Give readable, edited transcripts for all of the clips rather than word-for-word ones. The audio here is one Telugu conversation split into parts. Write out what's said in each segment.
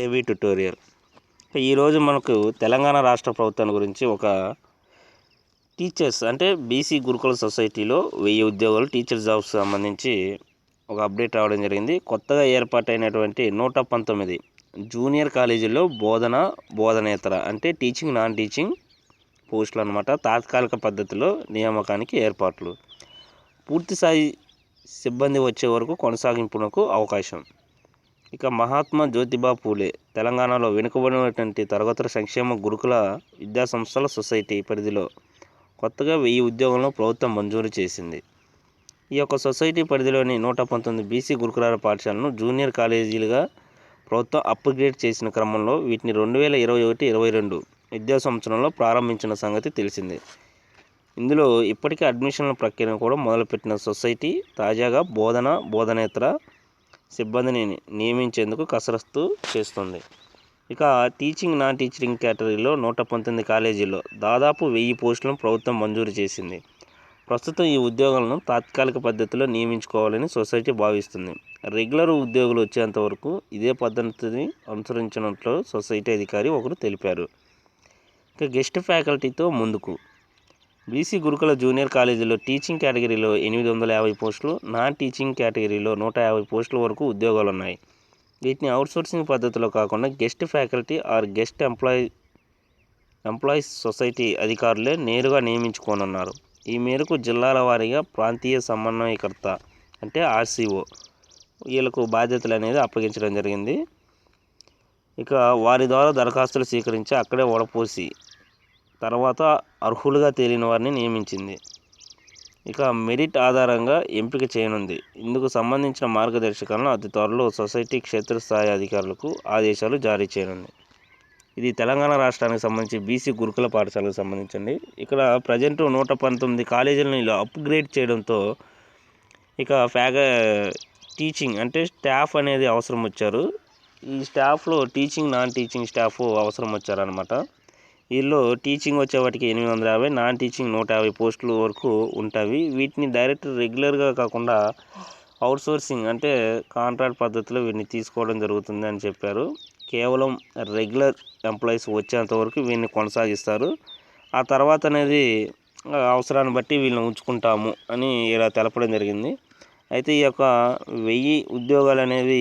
ఏవి ట్యుటోరియల్. ఈరోజు మనకు తెలంగాణ రాష్ట్ర ప్రభుత్వం గురించి ఒక టీచర్స్ అంటే బీసీ గురుకుల సొసైటీలో 1000 ఉద్యోగాలు టీచర్ జాబ్స్ సంబంధించి ఒక అప్డేట్ రావడం జరిగింది. కొత్తగా ఏర్పాటైనటువంటి 119 జూనియర్ కాలేజీల్లో బోధనేతర అంటే టీచింగ్ నాన్ టీచింగ్ పోస్టులు అన్నమాట. తాత్కాలిక పద్ధతిలో నియామకానికి ఏర్పాట్లు. పూర్తిస్థాయి సిబ్బంది వచ్చే వరకు కొనసాగింపునకు అవకాశం. ఇక మహాత్మా జ్యోతిబా పూలే తెలంగాణలో వెనుకబడినటువంటి తరగతుల సంక్షేమ గురుకుల విద్యాసంస్థల సొసైటీ పరిధిలో కొత్తగా 1000 ఉద్యోగాలను ప్రభుత్వం మంజూరు చేసింది. ఈ యొక్క సొసైటీ పరిధిలోని 119 బీసీ గురుకులాల పాఠశాలను జూనియర్ కాలేజీలుగా ప్రభుత్వం అప్గ్రేడ్ చేసిన క్రమంలో వీటిని 2021-22 విద్యా సంవత్సరంలో ప్రారంభించిన సంగతి తెలిసిందే. ఇందులో ఇప్పటికే అడ్మిషన్ల ప్రక్రియను కూడా మొదలుపెట్టిన సొసైటీ తాజాగా బోధనేతర సిబ్బందిని నియమించేందుకు కసరత్తు చేస్తుంది. ఇక టీచింగ్ నాన్ టీచింగ్ కేటగిరీలో 119 కాలేజీల్లో దాదాపు 1000 పోస్టులను ప్రభుత్వం మంజూరు చేసింది. ప్రస్తుతం ఈ ఉద్యోగాలను తాత్కాలిక పద్ధతిలో నియమించుకోవాలని సొసైటీ భావిస్తుంది. రెగ్యులర్ ఉద్యోగులు వచ్చేంత వరకు ఇదే పద్ధతిని అనుసరించినట్లు సొసైటీ అధికారి ఒకరు తెలిపారు. ఇక గెస్ట్ ఫ్యాకల్టీతో ముందుకు. బీసీ గురుకుల జూనియర్ కాలేజీలో టీచింగ్ కేటగిరీలో 850 పోస్టులు, నాన్ టీచింగ్ కేటగిరీలో 150 పోస్టుల వరకు ఉద్యోగాలు ఉన్నాయి. వీటిని అవుట్సోర్సింగ్ పద్ధతిలో కాకుండా guest faculty or guest employees society అధికారులే నేరుగా నియమించుకోనున్నారు. ఈ మేరకు జిల్లాల వారీగా ప్రాంతీయ సమన్వయకర్త అంటే ఆర్సీఓ వీళ్ళకు బాధ్యతలు అనేది అప్పగించడం జరిగింది. ఇక వారి ద్వారా దరఖాస్తులు స్వీకరించి అక్కడే వడపోసి తర్వాత అర్హులుగా తేలిన వారిని నియమించింది. ఇక మెరిట్ ఆధారంగా ఎంపిక చేయనుంది. ఇందుకు సంబంధించిన మార్గదర్శకాలను అతి త్వరలో సొసైటీ క్షేత్రస్థాయి అధికారులకు ఆదేశాలు జారీ చేయనుంది. ఇది తెలంగాణ రాష్ట్రానికి సంబంధించి బీసీ గురుకుల పాఠశాలకు సంబంధించింది. ఇక్కడ ప్రజెంట్ 119 కాలేజీలను ఇలా అప్గ్రేడ్ చేయడంతో ఇక టీచింగ్ అంటే స్టాఫ్ అనేది అవసరం వచ్చారు. ఈ స్టాఫ్లో టీచింగ్ నాన్ టీచింగ్ స్టాఫ్ అవసరం వచ్చారనమాట. వీళ్ళు టీచింగ్ వచ్చే వాటికి 850, నాన్ టీచింగ్ 150 పోస్టులు వరకు ఉంటాయి. వీటిని డైరెక్ట్ రెగ్యులర్గా కాకుండా అవుట్సోర్సింగ్ అంటే కాంట్రాక్ట్ పద్ధతిలో వీటిని తీసుకోవడం జరుగుతుంది అని చెప్పారు. కేవలం రెగ్యులర్ ఎంప్లాయీస్ వచ్చేంత వరకు వీటిని కొనసాగిస్తారు. ఆ తర్వాత అనేది అవసరాన్ని బట్టి వీళ్ళని ఉంచుకుంటాము అని ఇలా తెలపడం జరిగింది. అయితే ఈ యొక్క 1000 ఉద్యోగాలు అనేవి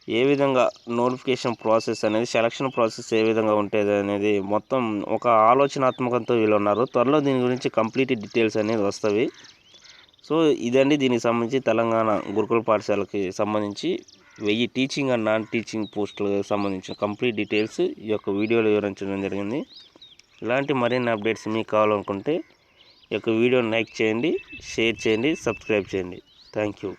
ఏ విధంగా నోటిఫికేషన్ ప్రాసెస్ అనేది సెలక్షన్ ప్రాసెస్ ఏ విధంగా ఉంటుంది అనేది మొత్తం ఒక ఆలోచనాత్మకంతో వీళ్ళు ఉన్నారు. త్వరలో దీని గురించి కంప్లీట్ డీటెయిల్స్ అనేది వస్తాయి. సో ఇదండి దీనికి సంబంధించి తెలంగాణ గురుకుల పాఠశాలకి సంబంధించి 1000 టీచింగ్ అండ్ నాన్ టీచింగ్ పోస్టులకు సంబంధించిన కంప్లీట్ డీటెయిల్స్ ఈ యొక్క వీడియోలో వివరించడం జరిగింది. ఇలాంటి మరిన్ని అప్డేట్స్ మీకు కావాలనుకుంటే ఈ యొక్క వీడియోని లైక్ చేయండి, షేర్ చేయండి, సబ్స్క్రైబ్ చేయండి. Thank you.